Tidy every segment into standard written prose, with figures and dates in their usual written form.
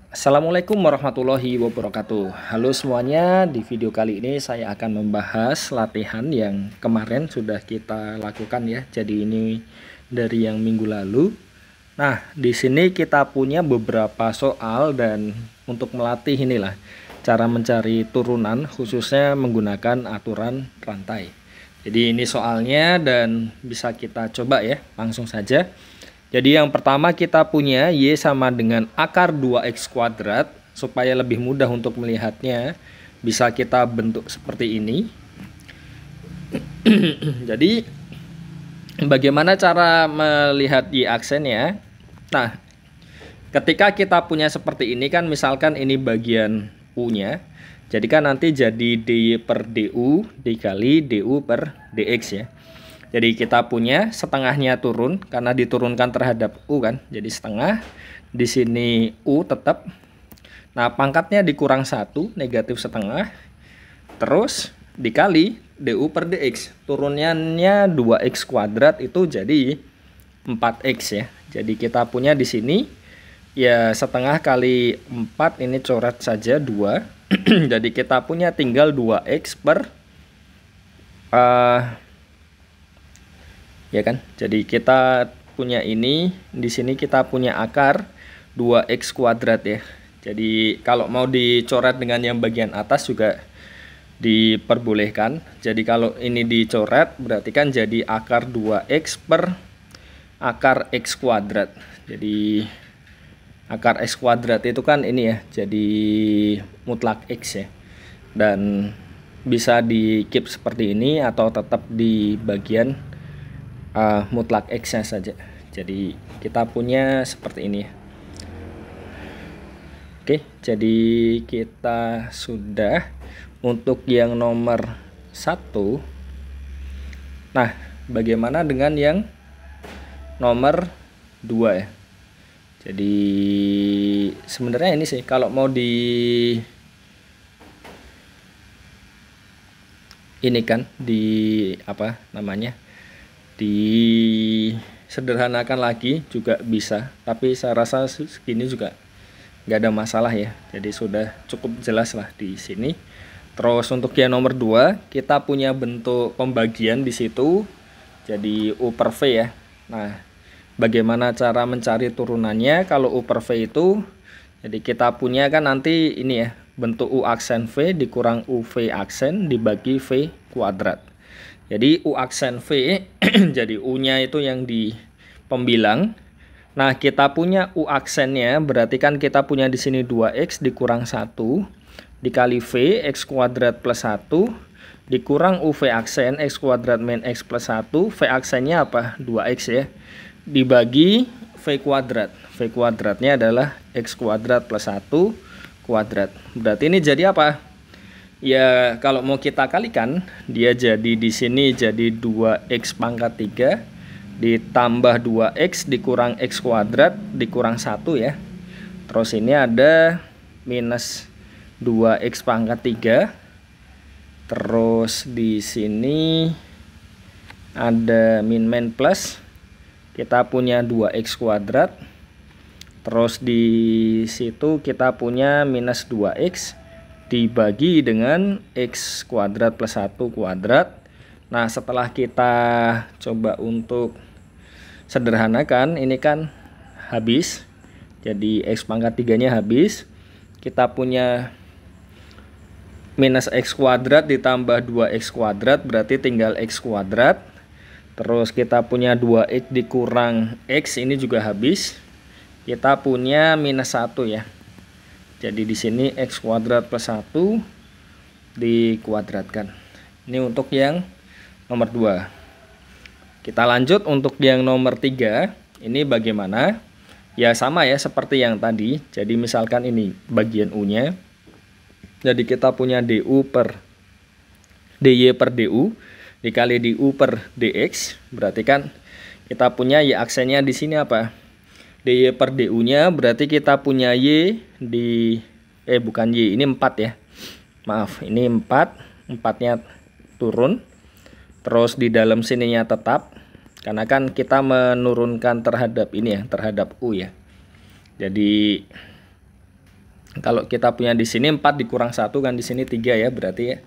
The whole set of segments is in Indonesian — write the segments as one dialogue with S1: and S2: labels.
S1: Assalamualaikum warahmatullahi wabarakatuh. Halo semuanya, di video kali ini saya akan membahas latihan yang kemarin sudah kita lakukan ya. Jadi ini dari yang minggu lalu. Nah, di sini kita punya beberapa soal dan untuk melatih inilah cara mencari turunan khususnya menggunakan aturan rantai. Jadi ini soalnya dan bisa kita coba ya, langsung saja. Jadi yang pertama kita punya Y sama dengan akar 2X kuadrat. Supaya lebih mudah untuk melihatnya, bisa kita bentuk seperti ini. Jadi bagaimana cara melihat Y aksennya? Nah, ketika kita punya seperti ini kan, misalkan ini bagian U-nya. Jadi kan nanti jadi DY per DU dikali DU per DX ya. Jadi kita punya setengahnya turun karena diturunkan terhadap U kan. Jadi setengah. Di sini U tetap. Nah, pangkatnya dikurang 1, negatif setengah. Terus dikali DU per DX. Turunannya 2X kuadrat itu jadi 4X ya. Jadi kita punya di sini ya setengah kali 4, ini coret saja 2. Jadi kita punya tinggal 2X per ya kan. Jadi kita punya ini, di sini kita punya akar 2X kuadrat ya. Jadi kalau mau dicoret dengan yang bagian atas juga diperbolehkan. Jadi kalau ini dicoret berarti kan jadi akar 2X per akar X kuadrat. Jadi akar X kuadrat itu kan ini ya, jadi mutlak X ya. Dan bisa di keep seperti ini atau tetap di bagian mutlak X-nya saja. Jadi kita punya seperti ini ya. Oke, jadi kita sudah untuk yang nomor 1. Nah, bagaimana dengan yang nomor 2 ya? Jadi sebenarnya ini sih kalau mau di ini kan di apa namanya? Disederhanakan lagi juga bisa, tapi saya rasa segini juga nggak ada masalah ya. Jadi sudah cukup jelas lah di sini. Terus untuk yang nomor 2 kita punya bentuk pembagian di situ, jadi U per V ya. Nah, bagaimana cara mencari turunannya? Kalau U per V itu, jadi kita punya kan nanti ini ya, bentuk U aksen V dikurang UV aksen dibagi V kuadrat. Jadi U aksen V, jadi U-nya itu yang di pembilang. Nah, kita punya U aksennya, berarti kan kita punya di sini 2X dikurang 1 dikali V, X kuadrat plus 1 dikurang UV aksen, X kuadrat min X plus 1, V aksennya apa? 2X ya, dibagi V kuadrat. V kuadratnya adalah X kuadrat plus 1 kuadrat. Berarti ini jadi apa? Ya, kalau mau kita kalikan, dia jadi di sini jadi 2X pangkat 3 ditambah 2X dikurang X kuadrat dikurang 1 ya. Terus ini ada minus 2X pangkat 3. Terus di sini ada min plus. Kita punya 2X kuadrat. Terus di situ kita punya minus 2X dibagi dengan X kuadrat plus 1 kuadrat. Nah, setelah kita coba untuk sederhanakan, ini kan habis. Jadi X pangkat 3-nya habis. Kita punya minus X kuadrat ditambah 2X kuadrat, berarti tinggal X kuadrat. Terus kita punya 2X dikurang X, ini juga habis. Kita punya minus 1 ya. Jadi di sini X kuadrat plus 1 dikuadratkan. Ini untuk yang nomor 2. Kita lanjut untuk yang nomor 3. Ini bagaimana? Ya sama ya seperti yang tadi. Jadi misalkan ini bagian U-nya. Jadi kita punya DU per DY per DU dikali DU per DX. Berarti kan kita punya Y aksennya di sini apa? DY per DU-nya berarti kita punya Y di bukan Y, ini 4 ya. Maaf, ini 4. 4-nya turun. Terus di dalam sininya tetap. Karena kan kita menurunkan terhadap ini ya, terhadap U ya. Jadi Kalau kita punya di sini 4 dikurang 1 kan di sini 3 ya berarti ya.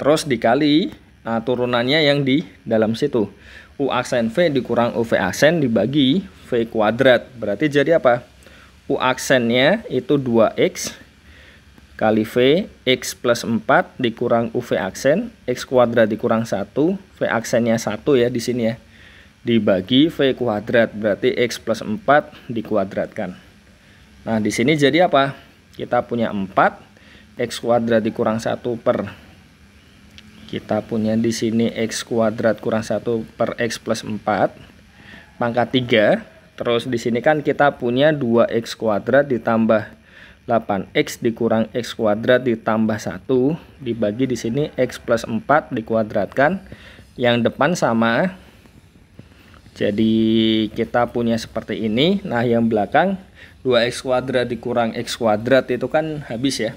S1: Terus dikali turunannya yang di dalam situ. U aksen V dikurang UV aksen dibagi V kuadrat. Berarti jadi apa? U aksennya itu 2X kali V, X plus 4 dikurang UV aksen, X kuadrat dikurang 1, V aksennya 1 ya di sini ya. Dibagi V kuadrat, berarti X plus 4 dikuadratkan. Nah, di sini jadi apa? Kita punya 4, X kuadrat dikurang 1 per. Kita punya di sini X kuadrat kurang 1 per X plus 4, pangkat 3. Terus di sini kan kita punya 2X kuadrat ditambah 8X dikurang X kuadrat ditambah 1 dibagi di sini X plus 4 dikuadratkan. Yang depan sama. Jadi kita punya seperti ini. Nah, yang belakang 2X kuadrat dikurang X kuadrat itu kan habis ya.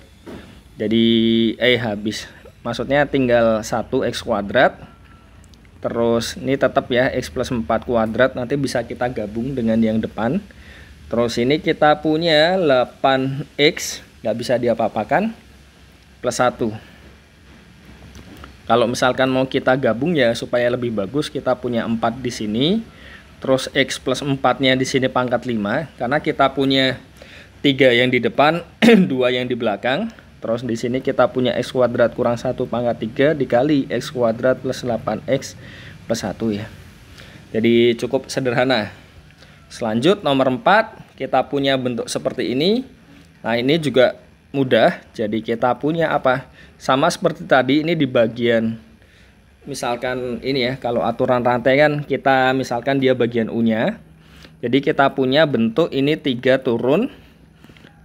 S1: Jadi habis. Maksudnya tinggal 1X kuadrat. Terus ini tetap ya X plus 4 kuadrat, nanti bisa kita gabung dengan yang depan. Terus ini kita punya 8X, nggak bisa diapa-apakan, plus 1. Kalau misalkan mau kita gabung ya supaya lebih bagus, kita punya 4 di sini. Terus X plus 4-nya di sini pangkat 5, karena kita punya 3 yang di depan, 2 yang di belakang. Terus di sini kita punya X kuadrat kurang 1 pangkat 3 dikali X kuadrat plus 8X plus 1 ya. Jadi cukup sederhana. Selanjut nomor 4, kita punya bentuk seperti ini. Nah, ini juga mudah. Jadi kita punya apa? Sama seperti tadi, ini di bagian misalkan ini ya, kalau aturan rantai kan kita misalkan dia bagian U-nya. Jadi kita punya bentuk ini 3 turun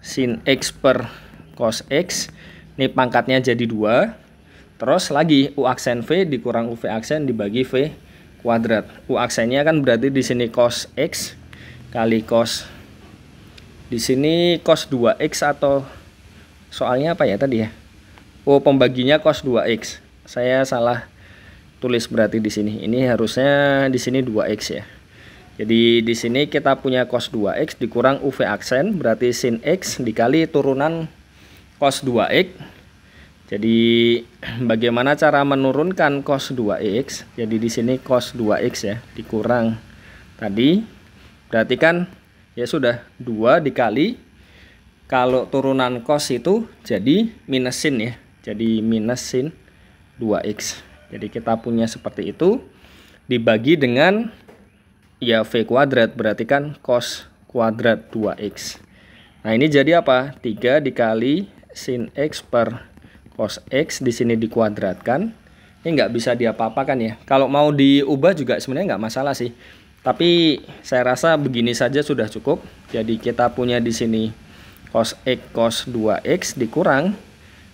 S1: sin X per cos X. Ini pangkatnya jadi 2. Terus lagi U aksen V dikurang UV aksen dibagi V kuadrat. U aksennya kan berarti di sini cos X kali cos, di sini cos 2X atau soalnya apa ya tadi ya? Oh, pembaginya cos 2X. Saya salah tulis berarti di sini. Ini harusnya di sini 2X ya. Jadi di sini kita punya cos 2X dikurang UV aksen berarti sin X dikali turunan cos 2X. Jadi bagaimana cara menurunkan cos 2X? Jadi di sini cos 2X ya dikurang tadi. Berarti kan ya sudah 2 dikali, kalau turunan cos itu jadi minus sin ya. Jadi minus sin 2X. Jadi kita punya seperti itu dibagi dengan ya V kuadrat, berarti kan cos kuadrat 2X. Nah, ini jadi apa? 3 dikali sin X per cos X di sini dikuadratkan. Ini nggak bisa diapa-apakan ya. Kalau mau diubah juga sebenarnya nggak masalah sih. Tapi saya rasa begini saja sudah cukup. Jadi kita punya di sini cos X cos 2X dikurang.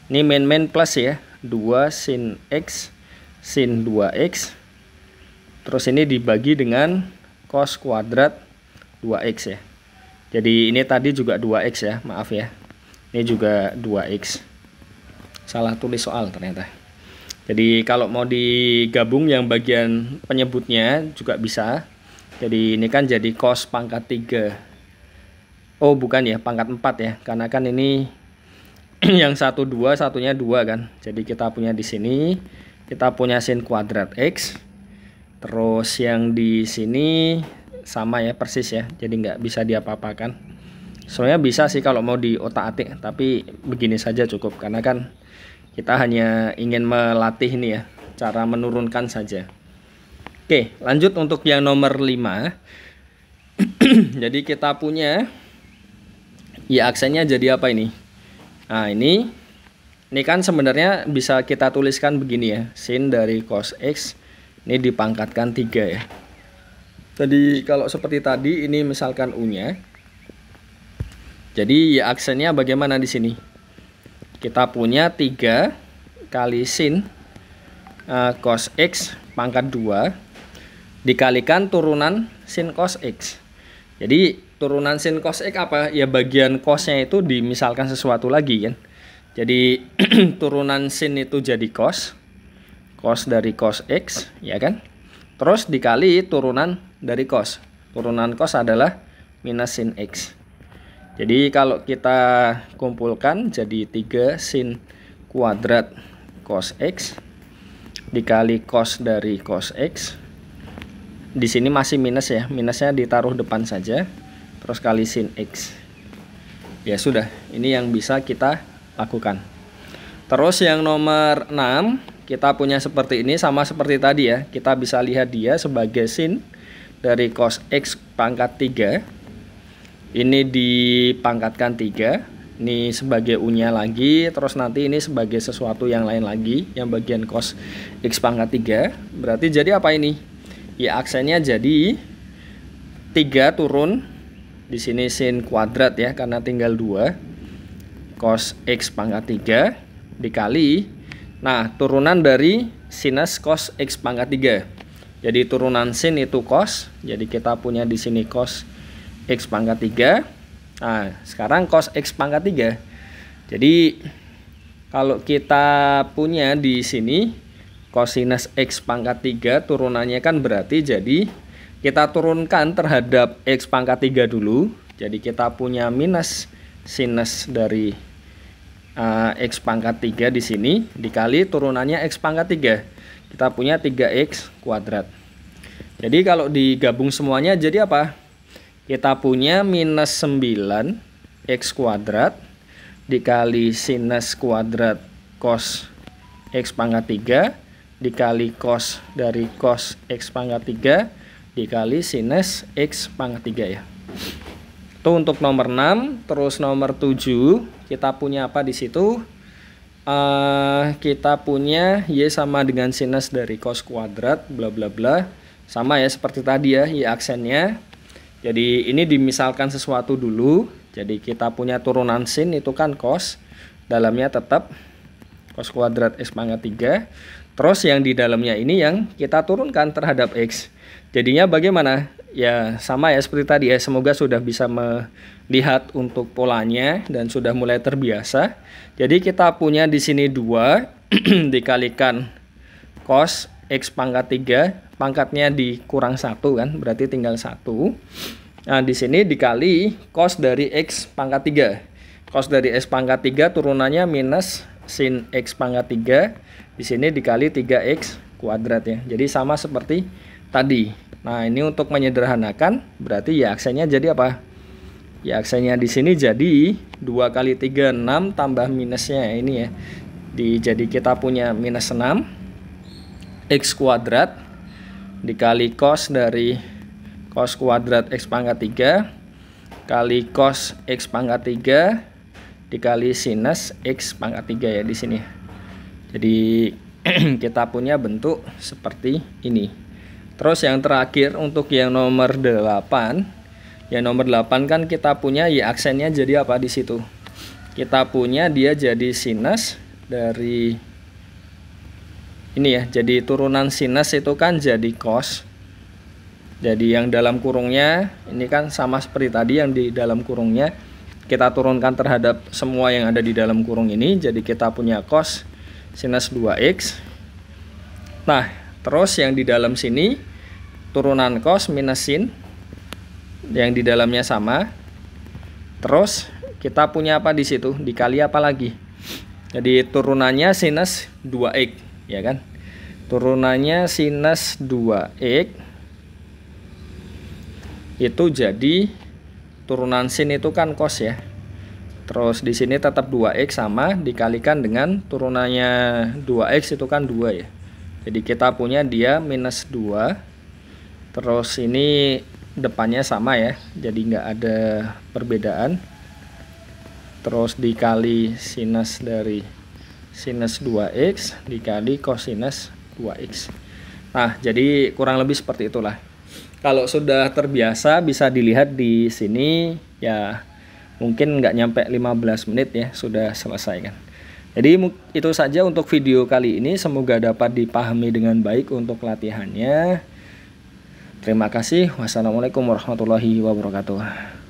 S1: Ini main plus ya. 2 sin X sin 2X. Terus ini dibagi dengan cos kuadrat 2X ya. Jadi ini tadi juga 2X ya. Maaf ya. Ini juga 2X. Salah tulis soal ternyata. Jadi kalau mau digabung yang bagian penyebutnya juga bisa. Jadi ini kan jadi cos pangkat 3. Oh bukan ya, pangkat 4 ya. Karena kan ini yang 1 2, satunya 2 kan. Jadi kita punya di sini, kita punya sin kuadrat X. Terus yang di sini sama ya, persis ya. Jadi nggak bisa diapa-apakan. Sebenarnya bisa sih kalau mau di otak-atik, tapi begini saja cukup. Karena kan kita hanya ingin melatih ini ya, cara menurunkan saja. Oke, lanjut untuk yang nomor 5. Jadi kita punya ya aksennya jadi apa ini? Nah, ini kan sebenarnya bisa kita tuliskan begini ya. Sin dari cos X ini dipangkatkan 3 ya. Jadi kalau seperti tadi ini misalkan U-nya. Jadi ya aksennya bagaimana di sini? Kita punya 3 kali sin cos X pangkat 2 dikalikan turunan sin cos X. Jadi turunan sin cos X apa? Ya bagian cosnya itu dimisalkan sesuatu lagi kan. Jadi turunan sin itu jadi cos dari cos X ya kan. Terus dikali turunan dari cos. Turunan cos adalah minus sin X. Jadi kalau kita kumpulkan jadi 3 sin kuadrat cos X dikali cos dari cos X. Di sini masih minus ya, minusnya ditaruh depan saja. Terus kali sin X. Ya sudah, ini yang bisa kita lakukan. Terus yang nomor 6, kita punya seperti ini, sama seperti tadi ya. Kita bisa lihat dia sebagai sin dari cos X pangkat 3. Ini dipangkatkan 3. Ini sebagai U-nya lagi. Terus nanti ini sebagai sesuatu yang lain lagi, yang bagian cos X pangkat 3. Berarti jadi apa ini? Ya aksennya jadi 3 turun. Di sini sin kuadrat ya, karena tinggal 2 cos X pangkat 3 dikali, nah turunan dari sinus cos X pangkat 3. Jadi turunan sin itu cos, jadi kita punya di sini cos X pangkat 3. Nah sekarang cos X pangkat 3. Jadi kalau kita punya di sini cosinus X pangkat 3 turunannya kan berarti jadi kita turunkan terhadap X pangkat 3 dulu. Jadi kita punya minus sinus dari X pangkat 3 di sini dikali turunannya X pangkat 3. Kita punya 3X kuadrat. Jadi kalau digabung semuanya jadi apa? Kita punya minus 9X kuadrat dikali sinus kuadrat cos X pangkat 3 dikali cos dari cos X pangkat 3 dikali sinus X pangkat 3 ya. Itu untuk nomor 6. Terus nomor 7 kita punya apa di situ? Kita punya Y sama dengan sinus dari cos kuadrat bla bla bla. Sama ya seperti tadi ya, Y aksennya. Jadi ini dimisalkan sesuatu dulu. Jadi kita punya turunan sin itu kan cos. Dalamnya tetap cos kuadrat X pangkat 3. Terus yang di dalamnya ini yang kita turunkan terhadap X. Jadinya bagaimana? Ya sama ya seperti tadi ya. Semoga sudah bisa melihat untuk polanya dan sudah mulai terbiasa. Jadi kita punya di sini 2 dikalikan cos X pangkat 3. Pangkatnya dikurang 1 kan, berarti tinggal 1. Nah di sini dikali cos dari X pangkat 3. Cos dari X pangkat 3 turunannya minus sin X pangkat 3. Di sini dikali 3X kuadrat ya. Jadi sama seperti tadi. Nah, ini untuk menyederhanakan berarti ya aksennya jadi apa? Ya aksennya di sini jadi 2 kali 3 6 tambah minusnya ini ya. Jadi kita punya minus 6 X kuadrat dikali cos dari cos kuadrat X pangkat 3 kali cos X pangkat 3 dikali sinus X pangkat 3 ya di sini. Jadi kita punya bentuk seperti ini. Terus yang terakhir untuk yang nomor 8. Yang nomor 8 kan kita punya ya aksennya jadi apa di situ? Kita punya dia jadi sinus dari ini ya. Jadi turunan sinus itu kan jadi cos. Jadi yang dalam kurungnya ini kan sama seperti tadi yang di dalam kurungnya. Kita turunkan terhadap semua yang ada di dalam kurung ini. Jadi kita punya cos sinus 2X. Nah, terus yang di dalam sini turunan cos minus sin yang di dalamnya sama. Terus kita punya apa di situ? Dikali apa lagi? Jadi turunannya sinus 2X, ya kan? Turunannya sinus 2X itu jadi turunan sin itu kan cos ya. Terus di sini tetap 2X sama dikalikan dengan turunannya 2X itu kan 2 ya. Jadi kita punya dia minus 2. Terus ini depannya sama ya. Jadi nggak ada perbedaan. Terus dikali sinus dari sinus 2X dikali cosinus 2X. Nah, jadi kurang lebih seperti itulah. Kalau sudah terbiasa bisa dilihat di sini ya. Mungkin nggak nyampe 15 menit ya sudah selesai kan. Jadi itu saja untuk video kali ini. Semoga dapat dipahami dengan baik untuk latihannya. Terima kasih. Wassalamualaikum warahmatullahi wabarakatuh.